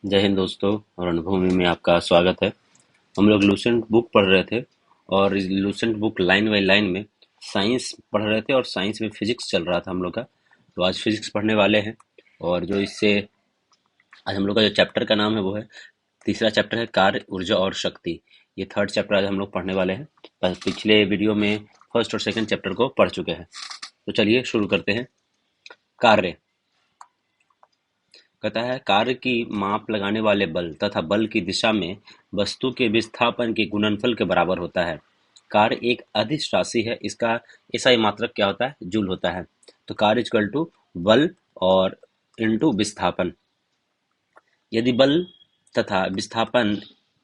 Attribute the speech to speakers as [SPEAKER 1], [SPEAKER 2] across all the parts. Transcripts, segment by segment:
[SPEAKER 1] जय हिंद दोस्तों। और अनुभूमि में आपका स्वागत है। हम लोग लूसेंट बुक पढ़ रहे थे और इस Lucent book line by line में साइंस पढ़ रहे थे और साइंस में फिजिक्स चल रहा था हम लोग का। तो आज फिजिक्स पढ़ने वाले हैं। और जो इससे आज हम लोग का जो चैप्टर का नाम है वो है तीसरा चैप्टर है कार्य ऊर्जा और शक्ति। ये थर्ड चैप्टर आज हम लोग पढ़ने वाले हैं। पिछले वीडियो में फर्स्ट और सेकंड चैप्टर को पढ़ चुके हैं। तो चलिए शुरू करते हैं। कार्य कहता है कार्य की माप लगाने वाले बल तथा बल की दिशा में वस्तु के विस्थापन के गुणनफल के बराबर होता है। कार्य एक अदिश राशि है। इसका एसआई मात्रक क्या होता है? जूल होता है। तो कार्य इक्वल टू बल और इनटू विस्थापन। यदि बल तथा विस्थापन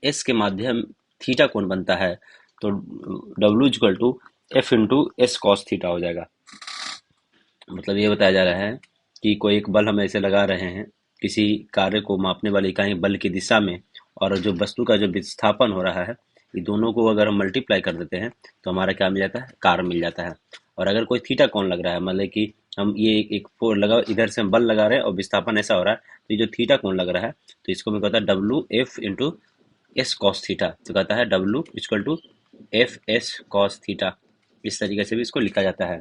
[SPEAKER 1] एस के माध्यम थीटा कोण बनता है तो W equal to F into S cos theta हो जाएगा। मतलब ये बताया जा रहा है कि कोई एक बल हम ऐसे लगा रहे हैं किसी कार्य को मापने वाली इकाई बल की दिशा में, और जो वस्तु का जो विस्थापन हो रहा है, ये दोनों को अगर हम मल्टीप्लाई कर देते हैं तो हमारा क्या मिल जाता है? कार्य मिल जाता है। और अगर कोई थीटा कोण लग रहा है, मतलब कि हम ये एक फोर लगा, इधर से हम बल लगा रहे हैं और विस्थापन ऐसा हो रहा है, तो ये जो थीटा कोण लग रहा है तो इसको मैं कहता है W F into S cos theta. तो कहता है W equal to F S cos theta. इस तरीके से भी इसको लिखा जाता है।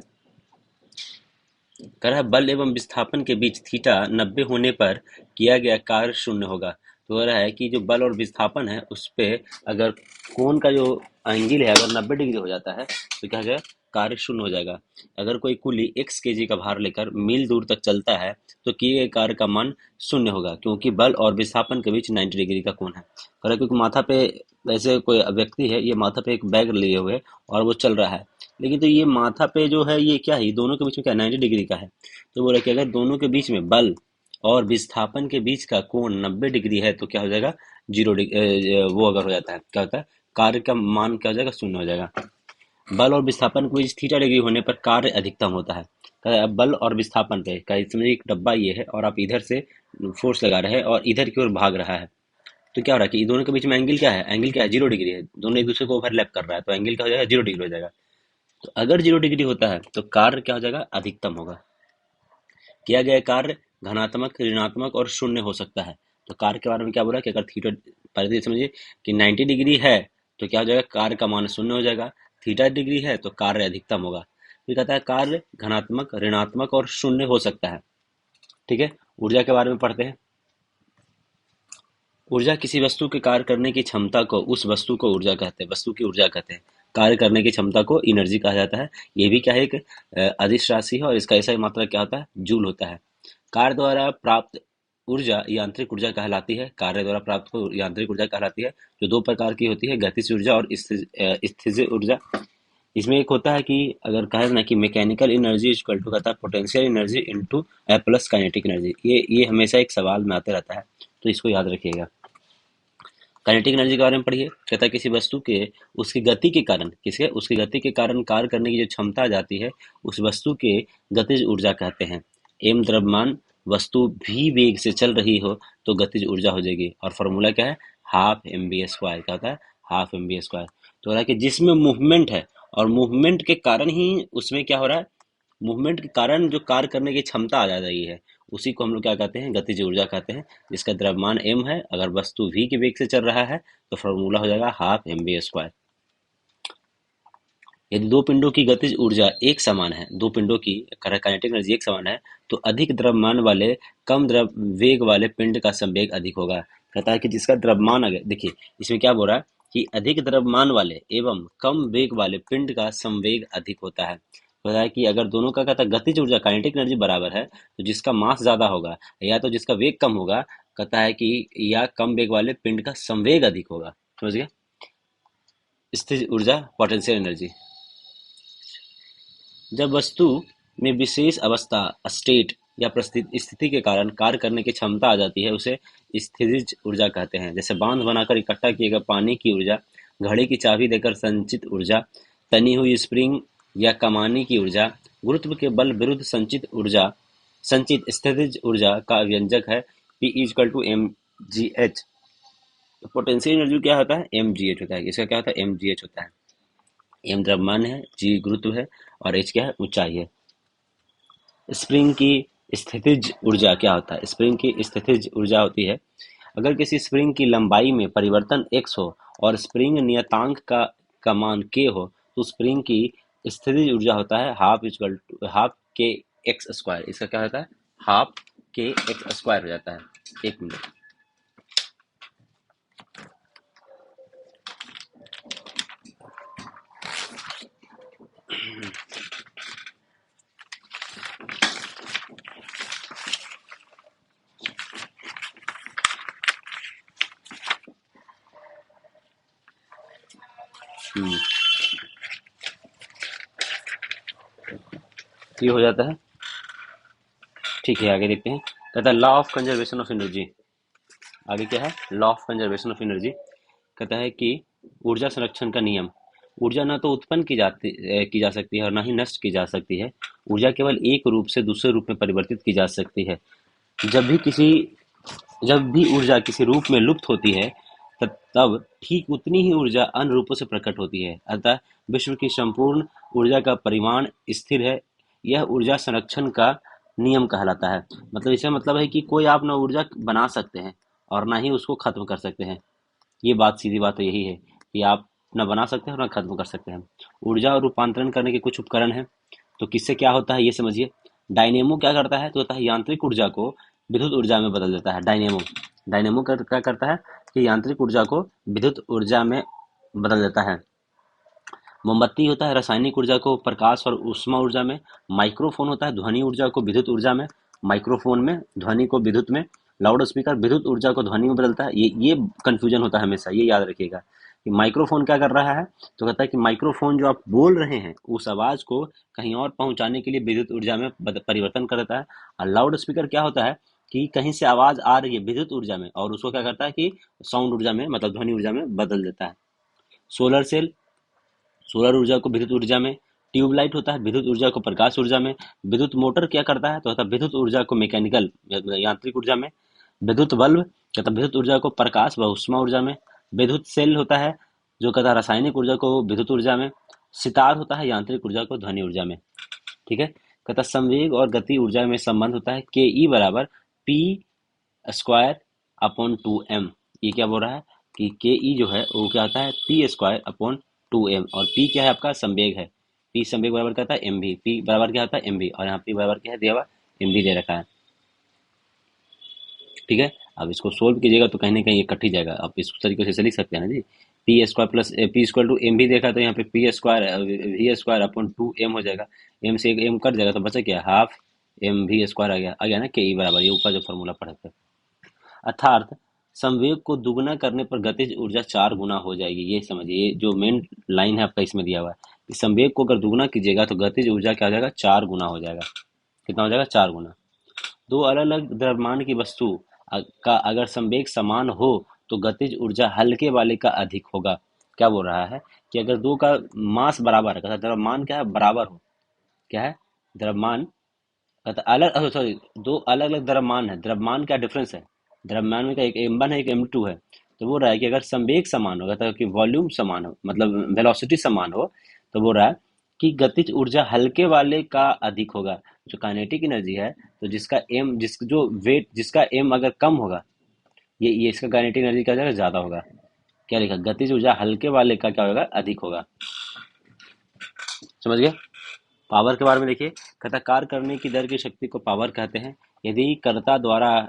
[SPEAKER 1] कह रहा है बल एवं विस्थापन के बीच थीटा 90 होने पर किया गया कार्य शून्य होगा। तो हो रहा है कि जो बल और विस्थापन है उस पे अगर कोण का जो एंगल है अगर 90 डिग्री हो जाता है तो क्या हो जाएगा? कार्य शून्य हो जाएगा। अगर कोई कुली x kg का भार लेकर मील दूर तक चलता है तो किए गए कार्य का मान शून्य होगा, क्योंकि बल और विस्थापन के बीच 90 डिग्री का कोण है। कह रहा है क्योंकि माथा पे ऐसे कोई व्यक्ति है, ये माथा पे एक बैग लिए हुए और वो चल रहा है, लेकिन तो ये माथा पे जो है ये क्या है? दोनों के बीच में क्या 90 डिग्री का है। तो बोला कि अगर दोनों के बीच में बल और विस्थापन के बीच का कोण 90 डिग्री है तो क्या हो जाएगा? 0 डिग्री। वो अगर हो जाता है क्या होता है? कार्य का मान क्या हो जाएगा? शून्य हो जाएगा। बल और विस्थापन के बीच थीटा डिग्री होने पर कार्य अधिकतम होता है। अब बल और विस्थापन पे का इसमें एक डब्बा ये है और आप इधर से फोर्स लगा रहे हैं और इधर की ओर भाग रहा है, तो क्या हो रहा है कि दोनों के बीच में एंगल क्या है? एंगल क्या है? 0 डिग्री है। दोनों एक दूसरे को ओवरलैप कर रहा है तो एंगल क्या हो जाएगा? 0 डिग्री हो जाएगा। तो अगर 0 डिग्री होता है तो कार्य क्या हो जाएगा? अधिकतम होगा। किया गया कार्य धनात्मक, ऋणात्मक और शून्य हो सकता है। तो कार्य के बारे में क्या बोला कि अगर थीटा, पहले तो ये समझिए कि 90 डिग्री है तो क्या हो जाएगा? कार्य का मान शून्य हो जाएगा। थीटा डिग्री है तो कार्य अधिकतम होगा। फिर कहता है कार्य धनात्मक, ऋणात्मक और शून्य हो सकता है। ठीक है। ऊर्जा के बारे में पढ़ते हैं। ऊर्जा किसी वस्तु के कार्य करने की क्षमता को, उस वस्तु को ऊर्जा कहते हैं, वस्तु की ऊर्जा कहते हैं। कार्य करने की क्षमता को एनर्जी कहा जाता है। ये भी क्या है? एक अदिश राशि है और इसका ऐसा ही मात्रा क्या होता है? जूल होता है। कार्य द्वारा प्राप्त ऊर्जा यांत्रिक ऊर्जा कहलाती है। कार्य द्वारा प्राप्त यांत्रिक ऊर्जा कहलाती है, जो दो प्रकार की होती है, गतिज ऊर्जा और स्थितिज ऊर्जा। इसमें एक होता है कि अगर कहे ना कि मैकेनिकल एनर्जी इक्वल टू कहता है potential energy into plus kinetic energy. ये हमेशा एक सवाल में आते रहता है, तो इसको याद रखिएगा। काइनेटिक एनर्जी के बारे में पढ़िए। कहता है किसी वस्तु के उसकी गति के कारण, किसके? उसकी गति के कारण कार्य करने की जो क्षमता आ जाती है उस वस्तु के गतिज ऊर्जा कहते हैं। एम द्रव्यमान वस्तु भी वेग से चल रही हो तो गतिज ऊर्जा हो जाएगी। और फॉर्मूला क्या है? Half M V square. क्या होता है? Half M V square. तो हो रहा है कि जिसमें मूवमेंट है और मूवमेंट के कारण ही उसमें क्या हो रहा है? मूवमेंट के कारण जो कार्य करने की क्षमता आ जा रही है उसी को हम लोग क्या कहते हैं? गतिज ऊर्जा कहते हैं। जिसका द्रव्यमान m है, अगर वस्तु v के वेग से चल रहा है तो फॉर्मूला हो जाएगा हाफ एम बी स्क्वायर। यदि दो पिंडों की गतिज ऊर्जा एक समान है, दो पिंडों की काइनेटिक एनर्जी एक समान है, तो अधिक द्रव्यमान वाले कम द्रव वेग वाले पिंड का संवेग अधिक होगा। कहता है कि जिसका द्रव्यमान, अगर देखिए इसमें क्या बोल रहा है कि अधिक द्रव्यमान वाले एवं कम वेग वाले पिंड का संवेग अधिक होता है। कहता है कि अगर दोनों का कहता है गतिज ऊर्जा काइनेटिक एनर्जी बराबर है तो जिसका मास ज्यादा होगा या तो जिसका वेग कम होगा, कहता है कि या कम वेग वाले पिंड का संवेग अधिक होगा। समझ गए? स्थिर ऊर्जा पोटेंशियल एनर्जी। जब वस्तु में विशेष अवस्था, स्टेट या स्थिति के कारण कार्य करने की क्षमता आ जाती है उसे स्थितिज ऊर्जा कहते हैं। जैसे बांध बनाकर इकट्ठा किए गए पानी की ऊर्जा, घड़े की चाबी देकर संचित ऊर्जा, तनी हुई स्प्रिंग या कमानी की ऊर्जा, गुरुत्व के बल विरुद्ध संचित ऊर्जा। संचित स्थितिज ऊर्जा का व्यंजक है P equal to M G H. Potential energy क्या होता है? एम जी एच होता है। इसका क्या होता है? एम जी एच होता है। एम द्रव्यमान है, जी गुरुत्व है और एच क्या है? ऊंचाई है। स्प्रिंग की स्थितिज ऊर्जा क्या होता है? स्प्रिंग की स्थितिज ऊर्जा होती है अगर किसी स्प्रिंग की लंबाई में परिवर्तन x हो और स्प्रिंग नियतांक का मान k हो, तो स्प्रिंग की स्थितिज ऊर्जा होता है हाफ के एक्स स्क्वायर। इसका क्या होता है? हाफ के एक्स स्क्वायर हो जाता है। एक मिनट। हम्म, ये हो जाता है। ठीक है, आगे देखते हैं। कहता है law of conservation of energy. आगे क्या है? Law of conservation of energy. कहता है कि ऊर्जा संरक्षण का नियम। ऊर्जा न तो उत्पन्न की जा सकती है और न ही नष्ट की जा सकती है। ऊर्जा केवल एक रूप से दूसरे रूप में परिवर्तित की जा सकती है। जब भी किसी जब भी ऊर्जा किसी रूप में लुप्त होती है, तब ठीक उतनी ही ऊर्जा अन्य रूपों से प्रकट होती है। अतः विश्व की संपूर्ण ऊर्जा का परिमाण स्थिर है। यह ऊर्जा संरक्षण का नियम कहलाता है। मतलब इसका मतलब है कि कोई आप ना ऊर्जा बना सकते हैं और ना ही उसको खत्म कर सकते हैं। ये बात, सीधी बात तो यही है कि आप ना बना सकते हैं और ना खत्म कर सकते हैं। ऊर्जा और रूपांतरण करने के कुछ उपकरण हैं। तो किससे क्या होता है ये समझिए। डायनेमो क्या करता है? तो होता है यांत्रिक ऊर्जा को विद्युत ऊर्जा में बदल देता है। डायनेमो डायनेमो क्या करता है कि यांत्रिक ऊर्जा को विद्युत ऊर्जा में बदल देता है। मोमबत्ती होता है रासायनिक ऊर्जा को प्रकाश और ऊष्मा ऊर्जा में। माइक्रोफोन होता है ध्वनि ऊर्जा को विद्युत ऊर्जा में। माइक्रोफोन में ध्वनि को विद्युत में। लाउड स्पीकर विद्युत ऊर्जा को ध्वनि में बदलता है। ये कंफ्यूजन होता है हमेशा, ये याद रखिएगा कि माइक्रोफोन क्या कर रहा है। तो कहता है कि माइक्रोफोन जो आप बोल रहे हैं उस आवाज को कहीं और पहुंचाने के लिए विद्युत ऊर्जा में परिवर्तन कर देता है। और लाउड स्पीकर क्या होता है कि कहीं से आवाज आ रही है विद्युत ऊर्जा में और उसको क्या करता है कि साउंड ऊर्जा में, मतलब ध्वनि ऊर्जा में बदल देता है। सोलर सेल सोलर ऊर्जा को विद्युत ऊर्जा में। ट्यूबलाइट होता है विद्युत ऊर्जा को प्रकाश ऊर्जा में। विद्युत मोटर क्या करता है? तो होता है विद्युत ऊर्जा को मैकेनिकल यांत्रिक ऊर्जा में। विद्युत बल्ब कहता है विद्युत ऊर्जा को प्रकाश व ऊष्मा ऊर्जा में। विद्युत सेल होता है जो कहता है रासायनिक ऊर्जा को विद्युत ऊर्जा में। सितार होता है यांत्रिक ऊर्जा को ध्वनि ऊर्जा में। ठीक है। कहता है संवेग और गति ऊर्जा में संबंध होता है के ई बराबर P square upon two M. ये क्या बोल रहा है कि के ई जो है वो क्या आता है P square upon two M. और पी क्या है? आपका संवेग है। पी संवेग बराबर क्या होता है? एम भी। पी बराबर क्या होता है? एम भी। और यहाँ पी बराबर क्या है दिया हुआ? एम भी दे रखा है। ठीक है। अब इसको सोल्व कीजिएगा तो कहीं ना कहीं ये कट ही जाएगा। आप इस तरीके से लिख सकते हैं ना जी। P square plus P square two M भी देखा तो यहाँ पे P square V square upon two M हो जाएगा। एम से एक एम कट जाएगा तो बचा क्या? हाफ एम भी स्क्वायर आ गया ना के ई बराबर। ये ऊपर जो फॉर्मूला पढ़ा था। अर्थात संवेग को दुगना करने पर गतिज ऊर्जा 4 गुना हो जाएगी। ये समझिए, ये जो मेन लाइन है आपका इसमें दिया हुआ है कि संवेग को अगर दुगना कीजिएगा तो गतिज ऊर्जा क्या हो जाएगा? 4 गुना हो जाएगा। कितना हो जाएगा? 4 गुना। दो अलग अलग द्रव्यमान की वस्तु का अगर संवेग समान हो तो गतिज ऊर्जा हल्के वाले का अधिक होगा। क्या बोल रहा है कि अगर दो का मास बराबर है, द्रव्यमान क्या है? बराबर हो। क्या है? द्रव्यमान अलग, सॉरी, दो अलग अलग द्रव्यमान है। द्रव्यमान क्या डिफरेंस है? द्रव्यमान में क्या एक m1 है एक m2 है। तो बोल रहा है कि अगर संवेग समान होगा तो कि वॉल्यूम समान हो, मतलब वेलोसिटी समान हो, तो बोल रहा है कि गतिज ऊर्जा हल्के वाले का अधिक होगा। जो काइनेटिक एनर्जी है, तो जिसका m जिस जो वेट जिसका m अगर कम होगा, ये इसका काइनेटिक एनर्जी क्या हो जाएगा? ज्यादा होगा। क्या लिखा? गतिज ऊर्जा हल्के वाले का क्या होगा? अधिक होगा। समझ गए? पावर के बारे में देखिए। कहता कार्य करने की दर की शक्ति को पावर कहते हैं। यदि कर्ता द्वारा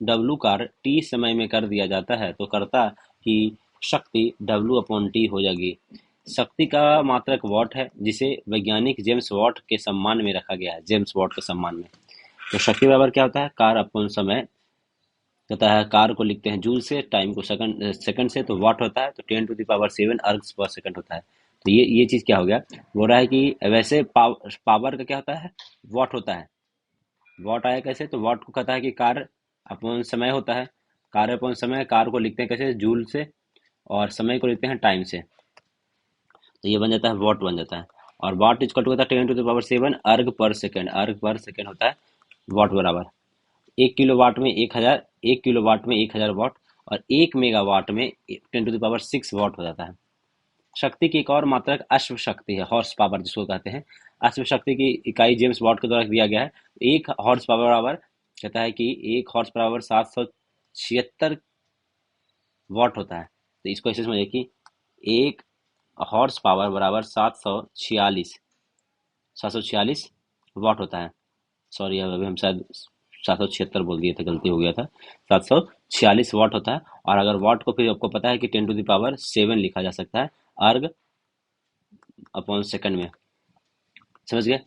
[SPEAKER 1] डब्लू कार्य टी समय में कर दिया जाता है तो कर्ता की शक्ति डब्लू अपॉन टी हो जाएगी। शक्ति का मात्रक वॉट है जिसे वैज्ञानिक जेम्स वॉट के सम्मान में रखा गया है। जेम्स वॉट के सम्मान में। तो शक्ति बराबर क्या होता है? कार्य अपॉन समय। कहता है कार्य को लिखते हैं जूल से, टाइम को सेकंड से, तो वाट होता है तो 10⁻⁷ अर्ग्स पर सेकंड होता है। तो ये चीज क्या हो गया? बोल रहा है कि वैसे पावर का क्या होता है? वॉट होता है। वॉट आया कैसे? तो वॉट को कहता है कि कार्य अपॉन समय होता है। कार्य अपॉन समय, कार्य को लिखते हैं कैसे? जूल से, और समय को लिखते हैं टाइम से। तो ये बन जाता है वॉट बन जाता है। और वॉट इज होता है 10⁻⁷ अर्ग पर सेकंड। अर्ग पर सेकंड होता है वॉट बराबर। 1 किलो वाट में 1000 वाट, और 1 मेगावाट में 10⁶ वाट हो जाता है। शक्ति की एक और मात्रक अश्व शक्ति है, हॉर्स पावर जिसको कहते हैं। अश्व शक्ति की इकाई जेम्स वाट के द्वारा दिया गया है। एक हॉर्स पावर बराबर, कहता है कि एक हॉर्स पावर 776 वॉट होता है। तो इसको ऐसे समझिए कि एक हॉर्स पावर बराबर 746 वॉट होता है। सॉरी, अभी हम शायद 776 बोल दिए थे, गलती हो गया था। 746 वॉट होता है। और अगर वॉट को फिर आपको पता है कि 10⁻7 लिखा जा सकता है अर्ग अपॉन सेकंड में। समझ गए?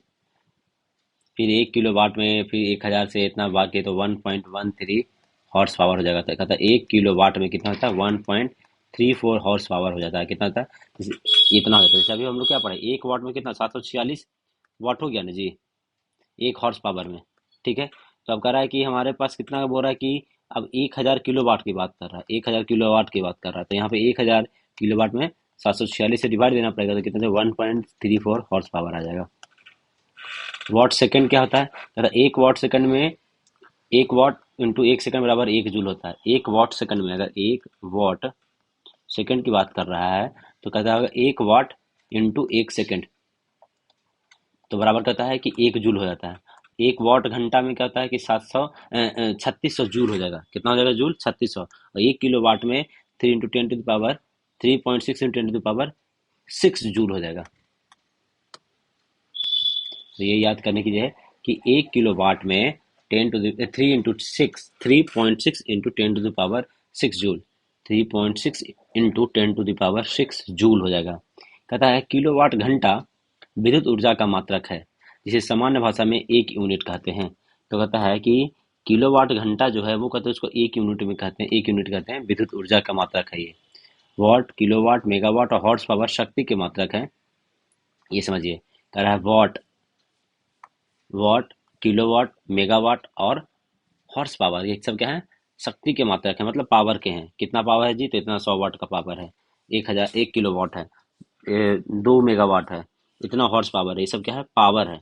[SPEAKER 1] फिर 1 किलो वाट में फिर 1000 से इतना बाकी तो 1.13 हॉर्स पावर हो जाएगा। तो कहता है 1 किलो वाट में कितना होता है, 1.34 हॉर्स पावर हो जाता है। कितना होता है? इतना होता है। जैसे अभी हम लोग क्या पढ़े, 1 वाट में कितना, 746 वाट हो गया ना जी, 1 हॉर्स पावर में। ठीक है। तो अब कह रहा है कि हमारे पास कितना बोल रहा है कि अब 1000 किलो वाट की बात कर रहा है, 1000 किलो वाट की बात कर रहा है। तो यहाँ पे 1000 किलो वाट में 746 से डिवाइड देना पड़ेगा, तो कितना से 1.34 हॉर्स पावर आ जाएगा। वॉट सेकंड क्या होता है? कहता है 1 वॉट सेकंड में 1 वॉट इंटू 1 सेकंड बराबर 1 जूल होता है। 1 वॉट सेकंड में अगर 1 वॉट सेकंड की बात कर रहा है तो कहता है 1 वॉट इंटू 1 सेकंड, तो बराबर कहता है कि 1 जूल हो जाता है। 1 वॉट घंटा में क्या होता है कि 3600 जूल हो जाएगा। कितना हो जाएगा जूल? 3600। और 1 किलो वाट में 3 into 10 to the power 3.6 into 10 to the power 6 joule हो जाएगा। तो ये याद करने की है कि 1 किलो वाट में 3.6 into 10 to the power 6 joule, 3.6 into 10 to the power 6 joule हो जाएगा। कहता है किलोवाट घंटा विद्युत ऊर्जा का मात्रक है, जिसे सामान्य भाषा में एक यूनिट कहते हैं। तो कहता है कि किलोवाट घंटा जो है वो कहते हैं उसको एक यूनिट में कहते हैं, एक यूनिट कहते हैं, विद्युत ऊर्जा का मात्रक है ये। वॉट, किलोवाट, मेगावाट और हॉर्स पावर शक्ति के मात्रक है, ये समझिए। कह रहा है वॉट, वॉट, किलोवाट, मेगावाट और हॉर्स पावर, ये सब क्या है? शक्ति के मात्रक है, मतलब पावर के हैं। कितना पावर है जी? तो इतना 100 वाट का पावर है। 1 किलोवाट है, 2 मेगावाट है, इतना हॉर्स पावर है। ये सब क्या है? पावर है।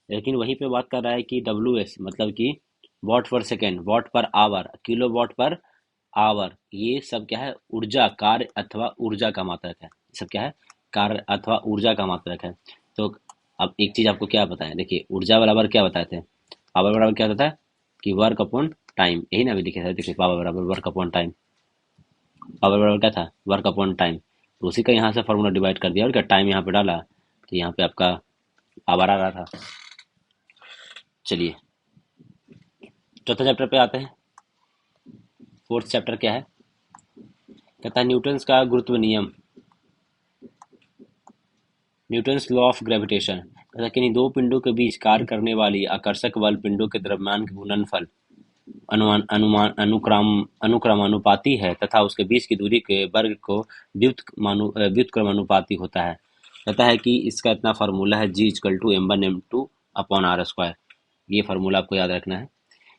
[SPEAKER 1] लेकिन वहीं पे बात कर रहा है कि WS मतलब कि वॉट पर second, what per hour, kilo watt per hour, ये सब क्या है? ऊर्जा, कार्य अथवा ऊर्जा का मात्रक है। ये सब क्या है? कार्य अथवा ऊर्जा का मात्रक है। तो अब एक चीज आपको क्या बताएं, देखिए ऊर्जा बराबर क्या बताए थे, पावर बराबर क्या होता है कि वर्क अपॉन टाइम, यही ना अभी लिखे थे। देखिए पावर बराबर वर्क अपॉन टाइम, पावर बराबर क्या था? Work upon time. तो उसी का यहाँ से फॉर्मूला डिवाइड कर दिया और क्या टाइम यहाँ पे डाला, तो यहाँ पे आपका पावर आ रहा था। चलिए चौथा चैप्टर पे आते हैं। फोर्थ चैप्टर क्या है? कहता है न्यूटन्स का गुरुत्व नियम, न्यूटन्स लॉ ऑफ ग्रेविटेशन। कहता है कि दो पिंडों के बीच कार्य करने वाली आकर्षक बल पिंडों के द्रव्यमान के गुणनफल अनुमान अनुमान अनुक्रम अनुक्रमानुपाती है तथा उसके बीच की दूरी के वर्ग को व्युत्क्रमानुपाती होता है। कहता है कि इसका इतना फार्मूला है G=m1m2/r²। ये फार्मूला आपको याद रखना है।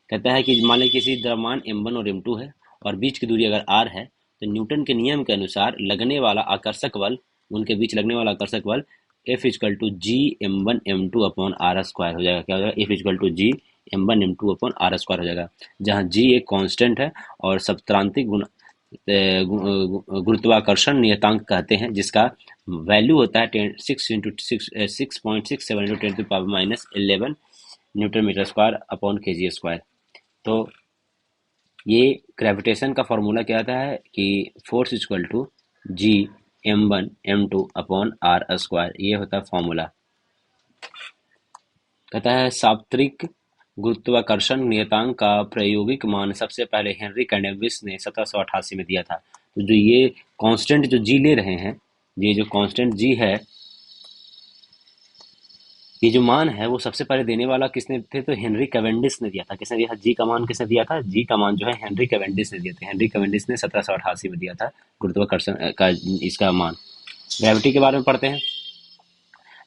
[SPEAKER 1] कहता है कि मान लीजिए किसी द्रव्यमान m1 और m2 है और बीच की दूरी अगर r है, तो न्यूटन के नियम के अनुसार लगने वाला आकर्षक बल, उनके बीच लगने वाला आकर्षक बल F=G m1m2/r² हो जाएगा। क्या हो जाएगा? F=G m1m2/r² हो जाएगा, जहाँ G एक कांस्टेंट है और सप्तांतिक गुरुत्वाकर्षण नियतांक कहते हैं, जिसका वैल्यू होता है 6.67 × 10⁻11 newton metre square upon kg square. तो ये ग्रेविटेशन का फॉर्मूला क्या आता है कि force equal to G m1m2/r², ये होता है फॉर्मूला। कहता है सार्वत्रिक गुरुत्वाकर्षण नियतांक का प्रायोगिक मान सबसे पहले हेनरी कैडेविस ने 1788 में दिया था। तो जो ये कांस्टेंट जो जी ले रहे हैं, ये जो कांस्टेंट जी है, ये जो मान है वो सबसे पहले देने वाला किसने थे? तो हेनरी कैवेंडिश ने दिया था। किसने दिया था? जी का मान किसने दिया था? जी का मान जो है हेनरी कैवेंडिश ने दिया था। हेनरी कैवेंडिश ने 1788 में दिया था गुरुत्वाकर्षण का इसका मान। ग्रेविटी के बारे में पढ़ते हैं।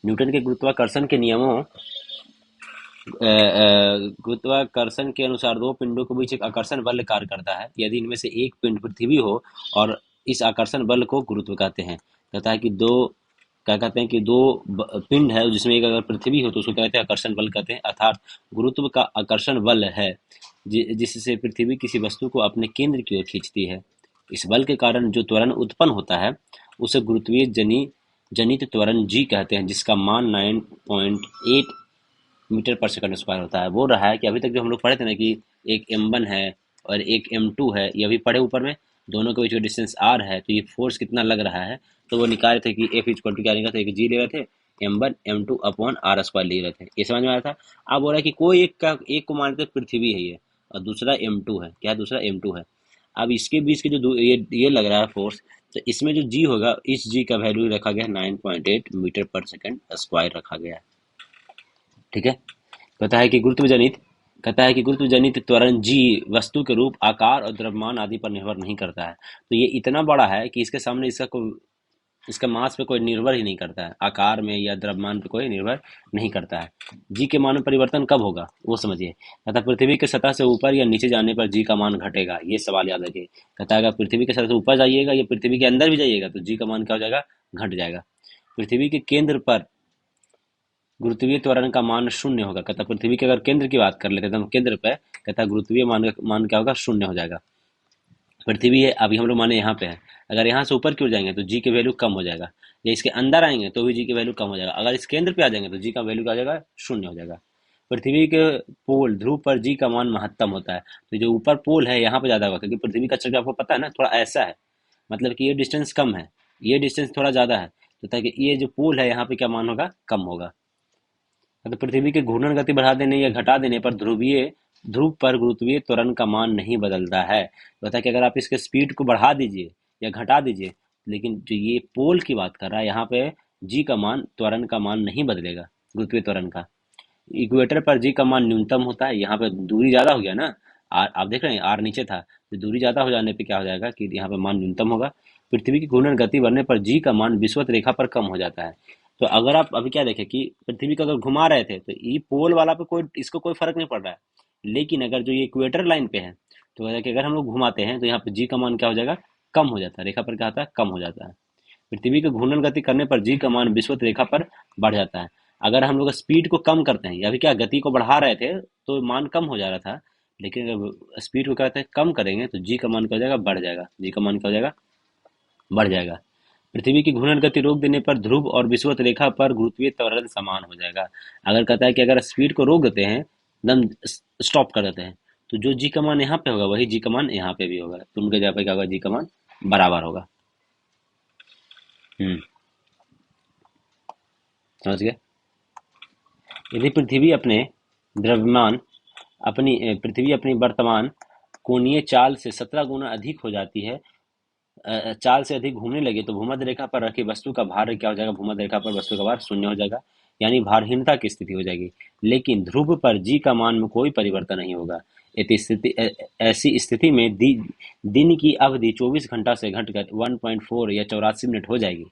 [SPEAKER 1] न्यूटन के गुरुत्वाकर्षण के नियमों गुरुत्वाकर्षण के अनुसार दो पिंडों के बीच एक आकर्षण बल कार्य करता है यदि इनमें से एक पिंड पृथ्वी हो, और इस आकर्षण बल को गुरुत्व कहते हैं। कहता है कि दो क्या कहते हैं कि दो पिंड है जिसमें एक अगर पृथ्वी हो तो उसको क्या कहते हैं? आकर्षण बल कहते हैं। अर्थात गुरुत्व का आकर्षण बल है जिससे पृथ्वी किसी वस्तु को अपने केंद्र की ओर खींचती है। इस बल के कारण जो त्वरण उत्पन्न होता है उसे गुरुत्वीय जनित त्वरण जी कहते हैं, जिसका मान 9.8 मीटर पर सेकंड स्क्वायर होता है। वो रहा है कि अभी तक जो हम लोग पढ़े थे ना कि एक m1 है और एक m2 है, ये अभी पढ़े ऊपर में, दोनों के बीच में डिस्टेंस r है, तो ये फोर्स कितना लग रहा है, तो वो निकाल रहे थे कि F इक्वल टू क्या निकाला था, एक g ले रहे थे, m1 m2 upon r square ले रहे थे, ये समझ में आया था। अब बोल रहा है कि कोई एक को मान लेते हैं पृथ्वी है ये, और दूसरा m2 है, क्या है दूसरा m2 है। अब इसके बीच के जो ये लग रहा है फोर्स, तो इसमें जो g होगा, इस g का वैल्यू रखा गया है 9.8 मीटर पर सेकंड स्क्वायर रखा गया है। ठीक है। कहता है कि गुरुत्व जनित त्वरण जी वस्तु के रूप, आकार और द्रव्यमान आदि पर निर्भर नहीं करता है। तो ये इतना बड़ा है कि इसके सामने इसका मास पे कोई निर्भर ही नहीं करता है, आकार में या द्रव्यमान पे कोई निर्भर नहीं करता है। जी के मान में परिवर्तन कब होगा वो समझिए। कहता है पृथ्वी के सतह से ऊपर या नीचे जाने पर जी का मान घटेगा, ये सवाल याद रखिए। कहता है अगर पृथ्वी के सतह से ऊपर जाइएगा या पृथ्वी के अंदर भी जाइएगा तो जी का मान क्या हो जाएगा, घट जाएगा। पृथ्वी के केंद्र पर गुरुत्वीय त्वरण का मान शून्य होगा। कहता पृथ्वी के अगर केंद्र की बात कर लेते हैं तो हम केंद्र पे, कहता गुरुत्वीय मान क्या होगा, शून्य हो जाएगा। पृथ्वी है, अभी हम लोग माने यहाँ पे है, अगर यहाँ से ऊपर की ओर जाएंगे तो जी की वैल्यू कम हो जाएगा, या इसके अंदर आएंगे तो भी जी की वैल्यू कम हो जाएगा। अगर इस केंद्र पे आ जाएंगे तो जी का वैल्यू क्या हो जाएगा, शून्य हो जाएगा। पृथ्वी के पोल ध्रुव पर जी का मान महत्तम होता है। तो जो ऊपर पोल है यहाँ पे ज्यादा होगा, क्योंकि पृथ्वी का चक्र आपको पता है ना थोड़ा ऐसा है, मतलब कि ये डिस्टेंस कम है, ये डिस्टेंस थोड़ा ज्यादा है, तो ताकि ये जो पोल है यहाँ पे क्या मान होगा, कम होगा। तो पृथ्वी के घूर्णन गति बढ़ा देने या घटा देने पर ध्रुव पर गुरुत्वीय त्वरण का मान नहीं बदलता है। बता कि अगर आप इसके स्पीड को बढ़ा दीजिए या घटा दीजिए, लेकिन जो ये पोल की बात कर रहा है यहाँ पे, जी का मान, त्वरण का मान नहीं बदलेगा, गुरुत्वीय त्वरण का। इक्वेटर पर जी का मान न्यूनतम होता है, यहाँ पे दूरी ज्यादा हो गया ना, आर आप देख रहे हैं आर नीचे था, तो दूरी ज्यादा हो जाने पे क्या हो जाएगा कि यहाँ पे मान न्यूनतम होगा। पृथ्वी की घूर्णन गति बढ़ने पर जी का मान विषुवत रेखा पर कम हो जाता है। तो अगर आप अभी क्या देखें कि पृथ्वी को अगर घुमा रहे थे तो ये पोल वाला पे कोई इसको कोई फर्क नहीं पड़ रहा है, लेकिन अगर जो ये इक्वेटर लाइन पे है तो अगर हम लोग घुमाते हैं तो यहाँ पे जी का मान क्या हो जाएगा, कम हो जाता है, रेखा पर क्या होता है, कम हो जाता है। पृथ्वी के घूर्णन गति करने पर जी का मान विषुवत रेखा पर बढ़ जाता है। अगर हम लोग स्पीड को कम करते हैं, या फिर क्या गति को बढ़ा रहे थे तो मान कम हो जा रहा था, लेकिन अगर स्पीड को क्या कहते हैं कम करेंगे तो जी का मान क्या हो जाएगा, बढ़ जाएगा, जी का मान क्या हो जाएगा, बढ़ जाएगा। पृथ्वी की घूर्णन गति रोक देने पर ध्रुव और विषुवत रेखा पर गुरुत्वीय त्वरण समान हो जाएगा। अगर कहता है कि अगर स्पीड को रोक देते हैं, एकदम स्टॉप कर देते हैं, तो जो जी का मान यहाँ पे होगा वही जी का मान यहाँ पे भी होगा, तो उनके जगह पे क्या होगा, जी का मान बराबर होगा। हम्म, समझ गए। यदि पृथ्वी अपनी वर्तमान कोणीय चाल से 17 गुना अधिक हो जाती है, चाल से अधिक घूमने लगे, तो भूमध्य रेखा पर रखी वस्तु का भार क्या हो जाएगा, भूमध्य रेखा पर वस्तु का भार शून्य हो जाएगा, यानी भारहीनता की स्थिति हो जाएगी। लेकिन ध्रुव पर जी का मान में कोई परिवर्तन नहीं होगा। ऐसी स्थिति में दिन की अवधि 24 घंटा से घटकर 1.4 या 84 मिनट हो जाएगी।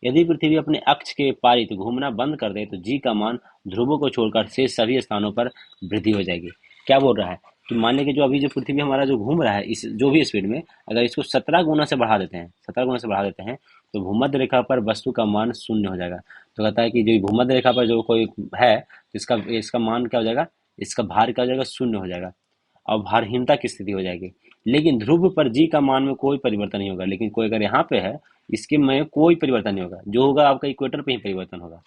[SPEAKER 1] यदि पृथ्वी अपने अक्ष के पारित घूमना बंद कर दे तो जी का मान ध्रुवों को छोड़कर शेष सभी स्थानों पर वृद्धि हो जाएगी। क्या बोल रहा है कि मान लें कि जो अभी जो पृथ्वी हमारा जो घूम रहा है इस जो भी स्पीड में, अगर इसको 17 गुना से बढ़ा देते हैं, 17 गुना से बढ़ा देते हैं, तो भूमध्य रेखा पर वस्तु का मान शून्य हो जाएगा। तो कहता है कि जो भूमध्य रेखा पर जो कोई है तो इसका इसका मान क्या हो जाएगा, इसका भार क्या हो जाएगा, शून्य हो जाएगा, और भारहीनता की स्थिति हो जाएगी। लेकिन ध्रुव पर जी का मान में कोई परिवर्तन नहीं होगा। लेकिन कोई अगर यहाँ पे है, इसके में कोई परिवर्तन नहीं होगा, जो होगा आपका इक्वेटर पे ही परिवर्तन होगा।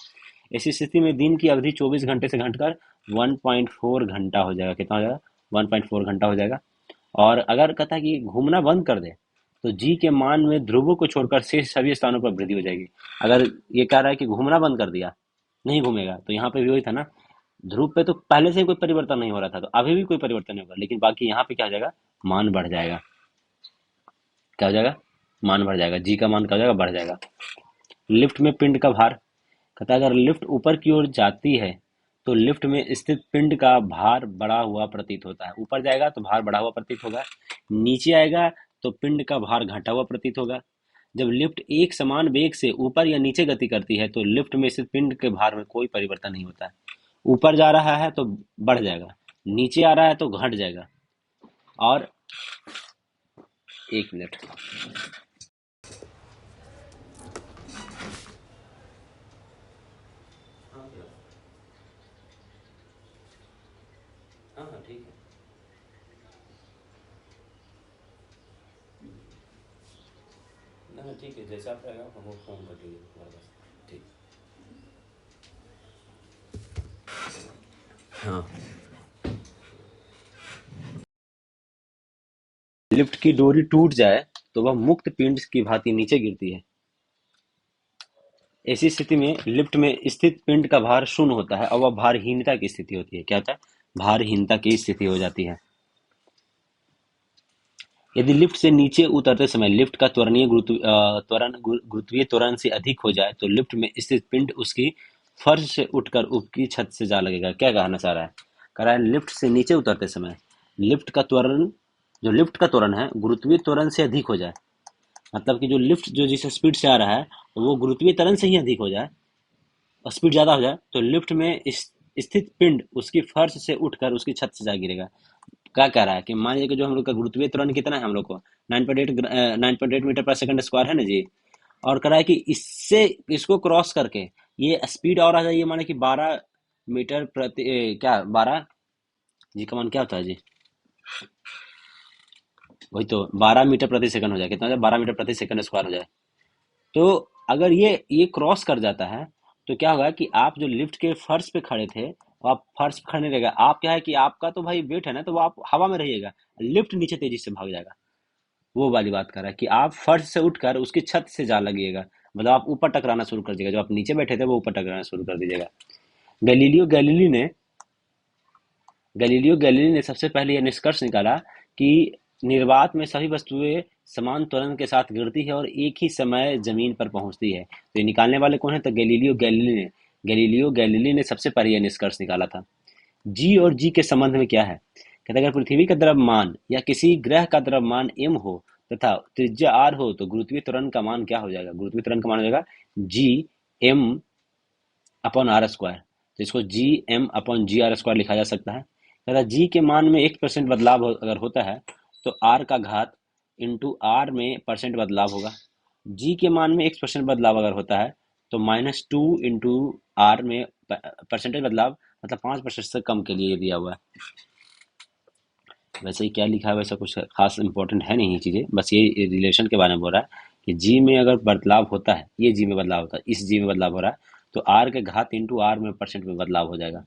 [SPEAKER 1] ऐसी स्थिति में दिन की अवधि 24 घंटे से घटकर 1.4 घंटा हो जाएगा। कितना हो जाएगा, 1.4 घंटा हो जाएगा। और अगर कहता है कि घूमना बंद कर दे तो जी के मान में ध्रुवों को छोड़कर शेष सभी स्थानों पर वृद्धि हो जाएगी। अगर ये कह रहा है कि घूमना बंद कर दिया, नहीं घूमेगा, तो यहाँ पे भी वही था ना, ध्रुव पे तो पहले से ही कोई परिवर्तन नहीं हो रहा था, तो अभी भी कोई परिवर्तन नहीं होगा, लेकिन बाकी यहाँ पे क्या हो जाएगा, मान बढ़ जाएगा। क्या हो जाएगा, मान बढ़ जाएगा, जी का मान क्या हो जाएगा, बढ़ जाएगा। लिफ्ट में पिंड का भार, कहता है अगर लिफ्ट ऊपर की ओर जाती है तो लिफ्ट में स्थित पिंड का भार बढ़ा हुआ प्रतीत होता है। ऊपर जाएगा तो भार बढ़ा हुआ प्रतीत होगा, नीचे आएगा तो पिंड का भार घटा हुआ प्रतीत होगा। जब लिफ्ट एक समान वेग से ऊपर या नीचे गति करती है तो लिफ्ट में स्थित पिंड के भार में कोई परिवर्तन नहीं होता है। ऊपर जा रहा है तो बढ़ जाएगा, नीचे आ रहा है तो घट जाएगा। और एक मिनट, हाँ हाँ ठीक है, ना ना ठीक है, जैसा आप रहेगा हमको फ़ोन कर लीजिए तुम्हारे पास। ठीक, हाँ। लिफ्ट की डोरी टूट जाए तो वह मुक्त पिंड की भांति नीचे गिरती है। ऐसी स्थिति में लिफ्ट में स्थित पिंड का भार शून्य होता है और वह भारहीनता की स्थिति होती है। क्या होता है? भारहीनता की स्थिति हो जाती है। यदि लिफ्ट से नीचे उतरते समय लिफ्ट का गुरुत्वीय त्वरण से अधिक हो जाए तो लिफ्ट में स्थित पिंड उसकी फर्श से उठकर ऊपरी छत से जा लगेगा। क्या कहना चाह रहा है? कह रहा है लिफ्ट से नीचे उतरते समय लिफ्ट का त्वरण जो लिफ्ट का त्वरण है गुरुत्वीय त्वरण से अधिक हो जाए, मतलब कि जो लिफ्ट जो जिस स्पीड से आ रहा है वो गुरुत्वीय त्वरण से ही अधिक हो जाए और स्पीड ज़्यादा हो जाए तो लिफ्ट में स्थित पिंड उसकी फर्श से उठकर उसकी छत से जा गिरेगा। क्या कह रहा है कि मान लीजिए कि जो हम लोग का गुरुत्वीय त्वरण कितना है, हम लोग को 9.8 मीटर पर सेकंड स्क्वायर है ना जी। और कह रहा है कि इससे इसको क्रॉस करके ये स्पीड और आ जाइए, माने कि 12 मीटर प्रति क्या 12 जी का मान क्या होता है जी? वही तो 12 मीटर प्रति सेकंड हो जाए। कितना हो जाए? 12 मीटर प्रति सेकंड स्क्वायर हो जाए। तो अगर ये क्रॉस कर जाता है तो क्या होगा कि आप जो लिफ्ट के फर्श पे खड़े थे वो आप फर्श पे खड़े नहीं रहेगा। आप क्या है कि आपका तो भाई वेट है ना, तो वो आप हवा में रहिएगा, लिफ्ट नीचे तेजी से भाग जाएगा। वो वाली बात कर रहा है कि आप फर्श से उठकर उसकी छत से जा लगिएगा, मतलब आप ऊपर टकराना शुरू कर दीजिएगा। जो आप नीचे बैठे थे वो ऊपर टकराना शुरू कर दीजिएगा। गैलीलियो गैलीली ने गैलीलियो गैलीली ने सबसे पहले यह निष्कर्ष निकाला कि निर्वात में सभी वस्तुएं समान त्वरण के साथ गिरती है और एक ही समय जमीन पर पहुंचती है। तो ये निकालने वाले कौन है? तो गैलीलियो गैलीली ने सबसे पहले यह निष्कर्ष निकाला था। जी और जी के संबंध में क्या है? कहते हैं, अगर पृथ्वी का द्रव्यमान या किसी ग्रह का द्रव्यमान m हो तथा त्रिज्या r हो तो गुरुत्वीय त्वरण का मान क्या हो जाएगा? गुरुत्वीय त्वरण का मान हो जाएगा G M upon R square. तो इसको G M upon G R square लिखा जा सकता है। तथा जी के मान में 1% बदलाव अगर होता है तो आर का घात इंटू आर में परसेंट बदलाव होगा। जी के मान में 1% बदलाव अगर होता है तो -2 इंटू आर में परसेंटेज बदलाव, मतलब 5% से कम के लिए दिया हुआ है। वैसे ही क्या लिखा है वैसा कुछ खास इंपॉर्टेंट है नहीं ये चीज़ें, बस ये रिलेशन के बारे में बोल रहा है कि जी में अगर बदलाव होता है, ये जी में बदलाव होता है, इस जी में बदलाव हो रहा है तो आर के घात इंटू आर में परसेंट में बदलाव हो जाएगा।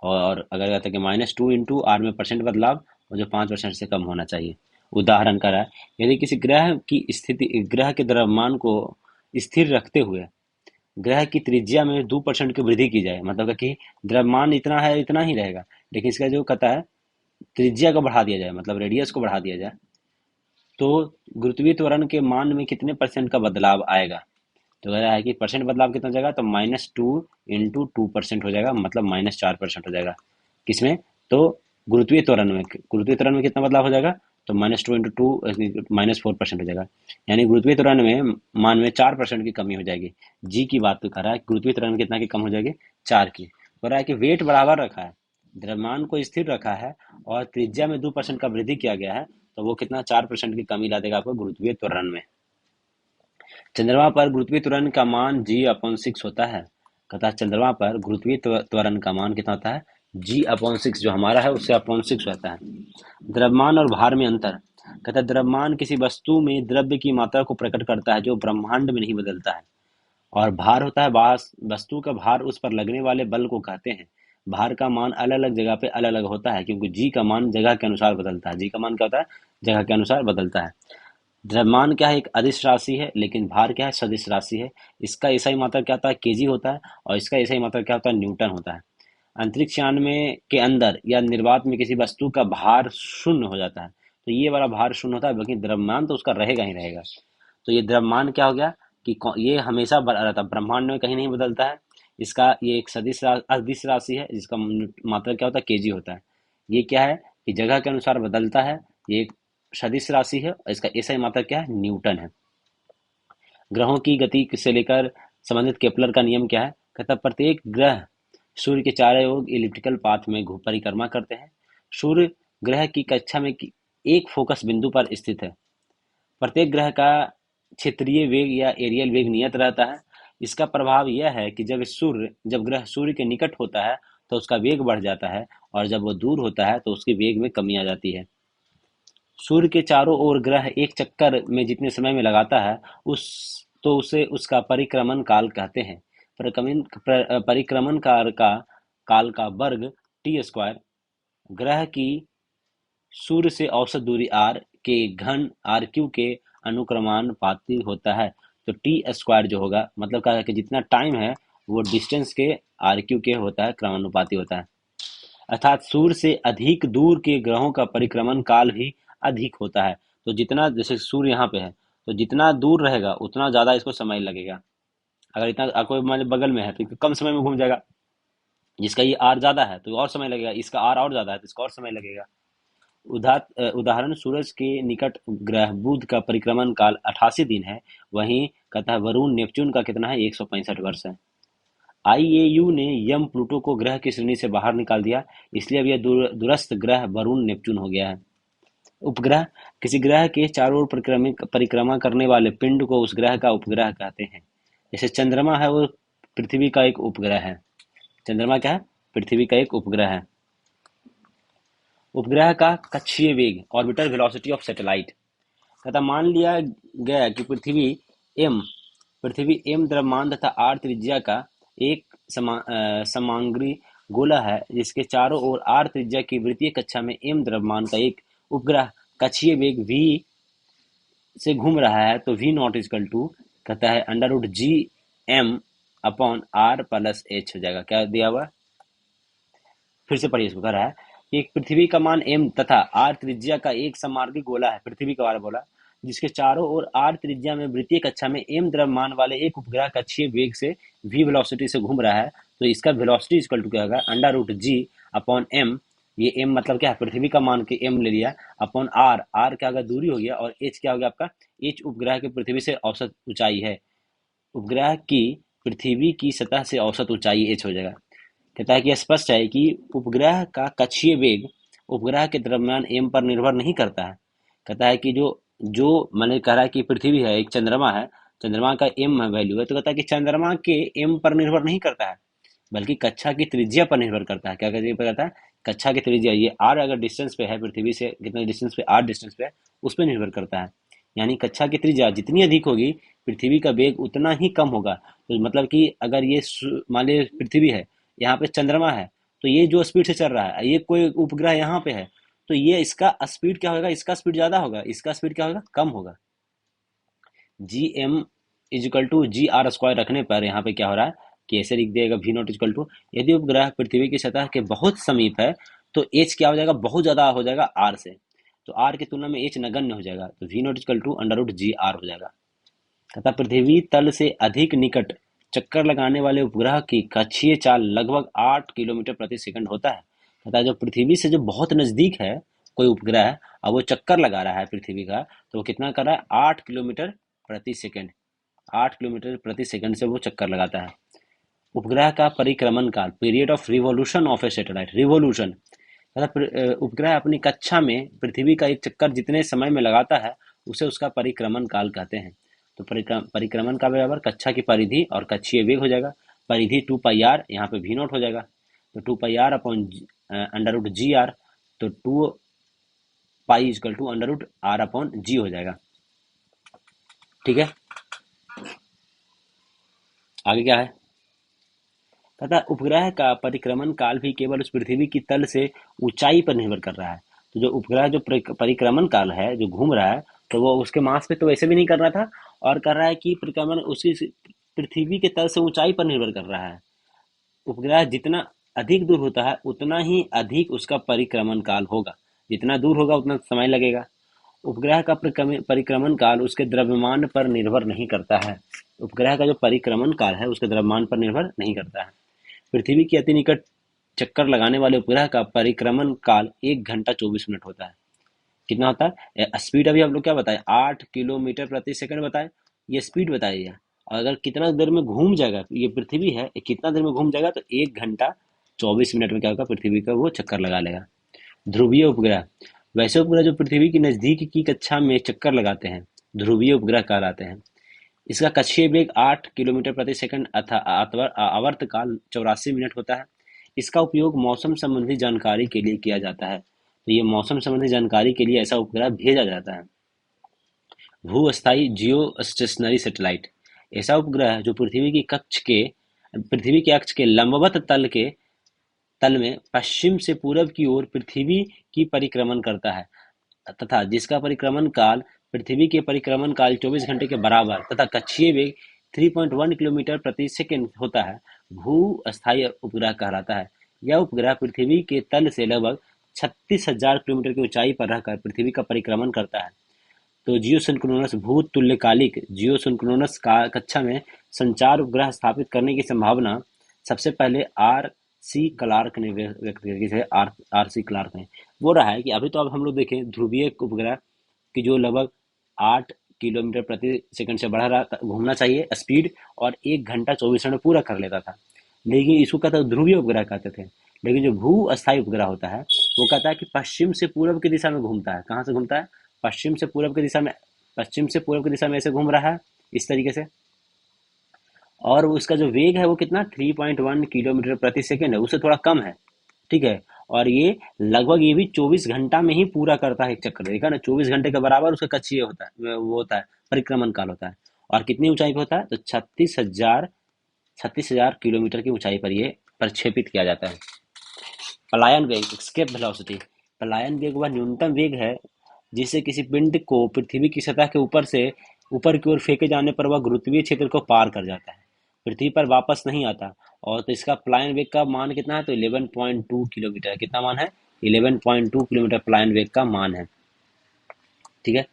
[SPEAKER 1] और अगर कहते हैं कि -2 इंटू आर में परसेंट बदलाव और जो 5% से कम होना चाहिए। उदाहरण का रहा है, यदि किसी ग्रह के द्रव्यमान को स्थिर रखते हुए ग्रह की त्रिज्या में 2% की वृद्धि की जाए, मतलब कि द्रव्यमान इतना है इतना ही रहेगा, लेकिन इसका जो कहता है त्रिज्या को बढ़ा दिया जाए, मतलब रेडियस को बढ़ा दिया जाए, तो गुरुत्वीय त्वरण के मान में कितने परसेंट का बदलाव आएगा? तो कह रहा है कि परसेंट बदलाव कितना हो जाएगा? तो -2 इंटू 2% हो जाएगा, मतलब -4% हो जाएगा। किसमें? तो गुरुत्वीय त्वरण में कितना बदलाव हो जाएगा? तो -2 इंटू टू -4% हो जाएगा। यानी गुरुत्वीय त्वरण में मान में 4% की कमी हो जाएगी। जी की बात तो कर रहा है, गुरुत्वीय त्वरण कितना की कम हो जाएगी? 4 की। हो रहा है कि वेट बराबर रखा है, द्रव्यमान को स्थिर रखा है और त्रिज्या में 2% का वृद्धि किया गया है, तो वो कितना 4% की कमी ला देगा आपको गुरुत्वीय त्वरण में। चंद्रमा पर गुरुत्वीय त्वरण का मान G/6 होता है। कहता है चंद्रमा पर गुरुत्वीय त्वरण का मान कितना होता है? G/6, जो हमारा है उससे /6 रहता है। द्रव्यमान और भार में अंतर। कहता है द्रव्यमान किसी वस्तु में द्रव्य की मात्रा को प्रकट करता है जो ब्रह्मांड में नहीं बदलता है। और भार होता है वस्तु का भार, उस पर लगने वाले बल को कहते हैं। भार का मान अलग अलग जगह पे अलग अलग होता है क्योंकि जी का मान जगह के अनुसार बदलता है। जी का मान क्या होता है? जगह के अनुसार बदलता है। द्रव्यमान क्या है? एक अदिश राशि है, लेकिन भार क्या है? सदिश राशि है। इसका एसआई मात्रक क्या होता है? केजी होता है। और इसका एसआई मात्रक क्या होता है? न्यूटन होता है। अंतरिक्ष यान में के अंदर या निर्वात में किसी वस्तु का भार शून्य हो जाता है तो ये वाला भार शून्य होता है, लेकिन द्रव्यमान तो उसका रहेगा ही रहेगा। तो ये द्रव्यमान क्या हो गया कि ये हमेशा बना रहता है, ब्रह्मांड में कहीं नहीं बदलता है। इसका ये एक अदिश राशि है जिसका मात्रक क्या होता है? केजी होता है। ये क्या है कि जगह के अनुसार बदलता है। ये एक सदिश राशि है और इसका एसआई मात्रक क्या है? न्यूटन है। ग्रहों की गति से लेकर संबंधित केपलर का नियम क्या है? कहता है प्रत्येक ग्रह सूर्य के चारों ओर इलिप्टिकल पाथ में परिक्रमा करते हैं। सूर्य ग्रह की कक्षा में एक फोकस बिंदु पर स्थित है। प्रत्येक ग्रह का क्षेत्रीय वेग या एरियल वेग नियत रहता है। इसका प्रभाव यह है कि जब ग्रह सूर्य के निकट होता है तो उसका वेग बढ़ जाता है और जब वो दूर होता है तो उसके वेग में कमी आ जाती है। सूर्य के चारों ओर ग्रह एक चक्कर में जितने समय में लगाता है उसे उसका परिक्रमण काल कहते हैं। परिक्रमण काल का वर्ग टी स्क्वायर ग्रह की सूर्य से औसत दूरी r के घन r क्यू के अनुक्रमानुपाती होता है। तो टी स्क्वायर जो होगा, मतलब क्या है कि जितना टाइम है वो डिस्टेंस के आर क्यू के होता है, क्रमानुपाती होता है। अर्थात सूर्य से अधिक दूर के ग्रहों का परिक्रमण काल भी अधिक होता है। तो जितना, जैसे सूर्य यहाँ पे है, तो जितना दूर रहेगा उतना ज्यादा इसको समय लगेगा। अगर इतना कोई मान लो बगल में है तो कम समय में घूम जाएगा। जिसका ये आर ज्यादा है तो और समय लगेगा, इसका आर और ज्यादा है तो इसका और समय लगेगा। उदाहरण, सूरज के निकट ग्रह बुध का परिक्रमण काल 88 दिन है। वहीं कहता है वरुण नेपच्यून का कितना है, 165 वर्ष है। आईएयू ने यम प्लूटो को ग्रह की श्रेणी से बाहर निकाल दिया, इसलिए अब यह दूरस्थ ग्रह वरुण नेपच्यून हो गया है। उपग्रह, किसी ग्रह के चारों ओर परिक्रमा करने वाले पिंड को उस ग्रह का उपग्रह कहते हैं। जैसे चंद्रमा है, वो पृथ्वी का एक उपग्रह है। चंद्रमा क्या है, पृथ्वी का एक उपग्रह है। उपग्रह का कक्षीय वेग, ऑर्बिटल वेलोसिटी ऑफ सैटेलाइट। तथा मान लिया गया कि पृथ्वी एम द्रव्यमान तथा आर त्रिज्या का एक समांगी गोला है, जिसके चारों ओर आर त्रिज्या की वृत्तीय कक्षा में एम द्रव्यमान का एक उपग्रह कक्षीय वेग v से घूम रहा है। तो v नॉट इजकल टू कहता है √gm/r+h हो जाएगा। क्या दिया हुआ, फिर से पढ़िए, इसको कह रहा है कि एक पृथ्वी का मान m तथा r त्रिज्या का एक सममार्गी गोला है, पृथ्वी का बारे बोला, जिसके चारों ओर r त्रिज्या में वृत्तीय कक्षा में m द्रव्यमान वाले एक उपग्रह कक्षीय वेग से v वेलोसिटी से घूम रहा है। तो इसका वेलोसिटी इक्वल टू क्या होगा, √g/m। ये m मतलब क्या है, पृथ्वी का मान के m ले लिया, अपॉन r क्या होगा, दूरी हो गया, और h क्या हो गया आपका, h उपग्रह की पृथ्वी से औसत ऊंचाई है। उपग्रह की पृथ्वी की सतह से औसत ऊंचाई h हो जाएगा। कहता है कि स्पष्ट है कि उपग्रह का कक्षीय वेग उपग्रह के द्रव्यमान m पर निर्भर नहीं करता है। कहता है कि जो जो मैंने कह रहा है कि पृथ्वी है, एक चंद्रमा है, चंद्रमा का m वैल्यू है, तो कहता है कि चंद्रमा के m पर निर्भर नहीं करता है, बल्कि कक्षा की त्रिज्या पर निर्भर करता है। क्या करता है, कक्षा की त्रिज्या, ये r अगर डिस्टेंस पे है, पृथ्वी से कितने डिस्टेंस पे, r डिस्टेंस पे है, उस पर निर्भर करता है। यानी कक्षा की त्रिज्या जितनी अधिक होगी, पृथ्वी का वेग उतना ही कम होगा। तो मतलब कि अगर ये मान लीजिए पृथ्वी है, यहाँ पे चंद्रमा है, तो ये जो स्पीड से चल रहा है, ये कोई उपग्रह यहाँ पे है, तो ये इसका स्पीड क्या होगा, इसका स्पीड ज्यादा होगा, इसका स्पीड क्या होगा, कम होगा। gm=g r² रखने पर यहाँ पे क्या हो रहा है कि ऐसे लिख दिएगा v0 यदि उपग्रह पृथ्वी की सतह के बहुत समीप है तो h क्या हो जाएगा, बहुत ज्यादा हो जाएगा r से, तो r की तुलना में h नगण्य हो जाएगा, तो v0 √gr हो जाएगा। तथा पृथ्वी तल से अधिक निकट चक्कर लगाने वाले उपग्रह की कक्षीय चाल लगभग 8 किलोमीटर प्रति सेकंड होता है। तथा जो पृथ्वी से जो बहुत नजदीक है कोई उपग्रह, अब वो चक्कर लगा रहा है पृथ्वी का, तो वो कितना कर रहा है, 8 किलोमीटर प्रति सेकंड, 8 किलोमीटर प्रति सेकंड से वो चक्कर लगाता है। उपग्रह का परिक्रमण काल, period of revolution of A satellite, revolution, उपग्रह अपनी कक्षा में पृथ्वी का एक चक्कर जितने समय में लगाता है उसे उसका परिक्रमण काल कहते हैं। तो परिक्रमण का बराबर कक्षा की परिधि और कक्षीय वेग हो जाएगा। परिधि 2πr, यहाँ पे v0 हो जाएगा, तो 2πr/√gr, तो 2π=r/g हो जाएगा। ठीक है, आगे क्या है, तथा उपग्रह का परिक्रमण काल भी केवल उस पृथ्वी की तल से ऊंचाई पर निर्भर कर रहा है। तो जो उपग्रह जो परिक्रमण काल है, जो घूम रहा है, तो वो उसके मास पे तो वैसे भी नहीं कर रहा था, और कर रहा है कि परिक्रमण उसकी पृथ्वी के तल से ऊंचाई पर निर्भर कर रहा है। उपग्रह जितना अधिक दूर होता है उतना ही अधिक उसका परिक्रमण काल होगा, जितना दूर होगा उतना समय लगेगा। उपग्रह का परिक्रमण काल उसके द्रव्यमान पर निर्भर नहीं करता है। उपग्रह का जो परिक्रमण काल है उसके द्रव्यमान पर निर्भर नहीं करता है। पृथ्वी के अति निकट चक्कर लगाने वाले उपग्रह का परिक्रमण काल 1 घंटा 24 मिनट होता है। कितना होता है, स्पीड अभी हम लोग क्या बताए, 8 किलोमीटर प्रति सेकंड बताए, ये स्पीड बताइए। और अगर कितना देर में घूम जाएगा, ये पृथ्वी है, ये कितना देर में घूम जाएगा, तो 1 घंटा 24 मिनट में क्या होगा, पृथ्वी का वो चक्कर लगा लेगा। ध्रुवीय उपग्रह, वैसे उपग्रह जो पृथ्वी की नजदीक की कक्षा में चक्कर लगाते हैं ध्रुवीय उपग्रह कहलाते हैं। इसका कक्षीय वेग 8 किलोमीटर प्रति सेकंड अथवा आवर्त काल 84 मिनट होता है। इसका उपयोग मौसम संबंधी जानकारी के लिए किया जाता है। तो ये मौसम संबंधी जानकारी के लिए ऐसा उपग्रह भेजा जाता है। भू-स्थायी जियो स्टेशनरी सैटेलाइट, ऐसा उपग्रह जो पृथ्वी के अक्ष के लंबवत तल में पश्चिम से पूरब की ओर पृथ्वी की परिक्रमण करता है, तथा जिसका परिक्रमण काल पृथ्वी के परिक्रमण काल 24 घंटे के बराबर तथा कक्षीय वेग 3.1 किलोमीटर प्रति सेकंड होता है, भू अस्थायी उपग्रह कहलाता है। यह उपग्रह पृथ्वी के तल से लगभग 36,000 किलोमीटर की ऊंचाई पर रहकर पृथ्वी का परिक्रमण करता है। तो जियोसिंक्रोनस भू तुल्यकालिक जियोसिंक्रोनस कक्षा में संचार उपग्रह स्थापित करने की संभावना सबसे पहले आर सी क्लार्क ने व्यक्त की है। आर सी क्लार्क ने वो रहा है कि अभी तो अब हम लोग देखें ध्रुवीय उपग्रह की जो लगभग 8 किलोमीटर प्रति सेकंड से बढ़ रहा घूमना चाहिए स्पीड, और 1 घंटा 24 मिनट पूरा कर लेता था। लेकिन इसको कहते ध्रुवीय उपग्रह कहते थे। लेकिन जो भू अस्थायी उपग्रह होता है वो कहता है कि पश्चिम से पूर्व की दिशा में घूमता है। कहाँ से घूमता है? पश्चिम से पूर्व की दिशा में। पश्चिम से पूर्व की दिशा में ऐसे घूम रहा है इस तरीके से, और उसका जो वेग है वो कितना 3.1 किलोमीटर प्रति सेकंड है, उससे थोड़ा कम है। ठीक है, और ये लगभग ये भी 24 घंटा में ही पूरा करता है एक चक्कर। देखा ना, 24 घंटे के बराबर उसका कक्षीय होता है, वो होता है परिक्रमण काल होता है। और कितनी ऊंचाई पे होता है? तो 36,000 किलोमीटर की ऊंचाई पर ये प्रक्षेपित किया जाता है। पलायन वेग एस्केप वेलोसिटी। पलायन वेग वह न्यूनतम वेग है जिससे किसी पिंड को पृथ्वी की सतह के ऊपर से ऊपर की ओर फेंके जाने पर वह गुरुत्वीय क्षेत्र को पार कर जाता है, पृथ्वी पर वापस नहीं आता। और तो इसका पलायन वेग का मान कितना है? तो 11.2 किलोमीटर। कितना मान है? 11.2 किलोमीटर पलायन वेग का मान है। ठीक है,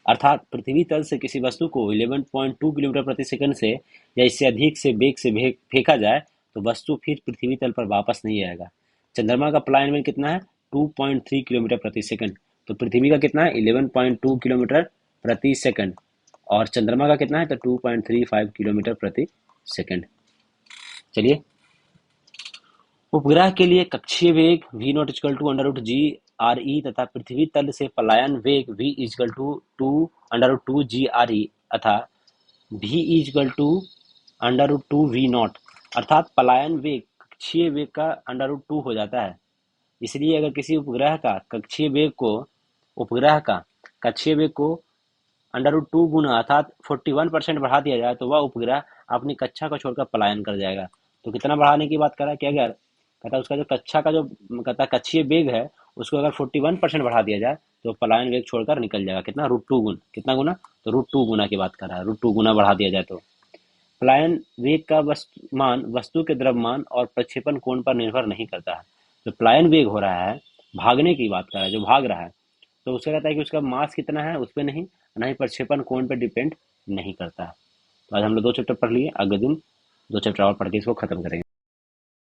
[SPEAKER 1] अर्थात पृथ्वी तल से किसी वस्तु को 11.2 किलोमीटर प्रति सेकंड से या इससे अधिक से वेग से फेंका जाए तो वस्तु फिर पृथ्वी तल पर वापस नहीं आएगा। चंद्रमा का पलायन वेग कितना है? 2.3 किलोमीटर प्रति सेकंड। तो पृथ्वी का कितना है? 11.2 किलोमीटर प्रति सेकंड, और चंद्रमा का कितना है? तो 2.35 किलोमीटर प्रति सेकंड। चलिए, उपग्रह के लिए कक्षीय वेग v0 equal to under root G R E तथा पृथ्वी तल से पलायन वेग v equal to two under root two G R E अथा v equal to under root two V naught. अर्थात पलायन वेग कक्षीय वेग का अंडर रूट टू हो जाता है। इसलिए अगर किसी उपग्रह का कक्षीय वेग को अंडर रूट टू गुना अर्थात 41% बढ़ा दिया जाए तो वह उपग्रह अपनी कक्षा को छोड़कर पलायन कर जाएगा। तो कितना बढ़ाने की बात कर रहा है? क्या कहता है उसका जो कक्षा का जो कहता कक्षीय वेग है उसको अगर 41% बढ़ा दिया जाए तो पलायन वेग छोड़कर निकल जाएगा। कितना? रूट टू गुना। कितना गुना? तो रूट टू गुना की बात कर रहा है। रूट टू गुना बढ़ा दिया जाए तो पलायन वेग का वस्तु के द्रव्यमान और प्रक्षेपण कोण पर निर्भर नहीं करता है। जो पलायन वेग हो रहा है, भागने की बात कर रहा है, जो भाग रहा है, तो उसका कहता है कि उसका मास कितना है उस पर नहीं, ना ही प्रक्षेपण कोण पर डिपेंड नहीं करता है। तो आज हम लोग 2 चैप्टर पढ़ लिए, अगले दिन 2 चैप्टर और पढ़ के इसको खत्म करेंगे।